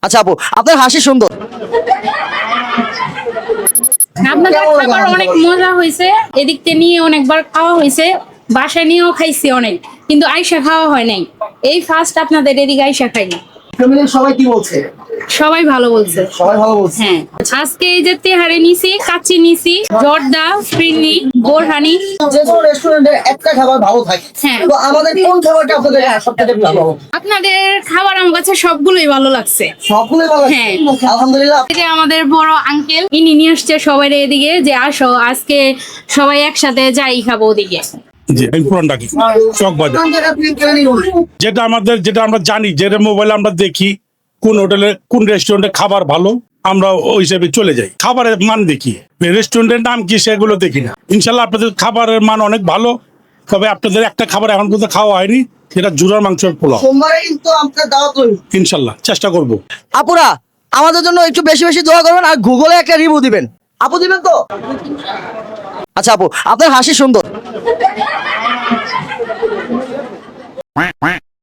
আচ্ছা আপু, আপনার হাসি সুন্দর। আপনাদের খাবার অনেক মজা হয়েছে, এদিক থেকে নিয়ে অনেকবার খাওয়া হয়েছে, বাসায় নিয়েও খাইছি অনেক, কিন্তু আইসা খাওয়া হয় নাই। এই ফার্স্ট আপনাদের এদিকে আইসা খাই। ফ্যামিলির সবাই কি বলছে? সবাই ভালো বলছে। সবাই ভালো বলছে। হ্যাঁ, আজকে এই যে তেহারে নিছি, কাচ্চি নিছি, জর্দা, ফিরনি, বোরহানি। যে কোনো রেস্টুরেন্টে একটা খাবার ভালো থাকে, হ্যাঁ। তো আমাদের কোন খাবারটা আপনাদের সবথেকে ভালো? আপনাদের খাবার আমার কাছে সবগুলোই ভালো লাগছে। সবগুলোই ভালো লাগছে? হ্যাঁ। আলহামদুলিল্লাহ। এই যে আমাদের বড় আঙ্কেল, ইনি নিয়ে আসছে সবাই এদিকে, যে আসো আজকে সবাই একসাথে যাই খাবো ওদিকে। জি, আমি পুরান ডাকি চক বাজার। কোন জায়গা থেকে কিনে নিয়ে বলুন? যেটা আমরা জানি, যেটা মোবাইলে আমরা দেখি, কোন হোটেলে কোন রেস্টুরেন্টে খাবার ভালো, আমরা ওই হিসেবে চলে যাই। খাবারের মান দেখি, রেস্টুরেন্টের নাম কি সেগুলো দেখি না। ইনশাল্লাহ আপনাদের খাবারের মান অনেক ভালো, তবে আপনাদের একটা খাবার এখন পর্যন্ত খাওয়া হয়নি, সেটা জুরার মাংসের পোলাও। সোমবারে কিন্তু আপনার দাওয়াত রইল। ইনশাল্লাহ চেষ্টা করব। আপুরা, আমাদের জন্য একটু বেশি বেশি দোয়া করবেন আর গুগলে একটা রিভিউ দিবেন। আপু দিবেন তো? আচ্ছা আপু, আপনার হাসি সুন্দর।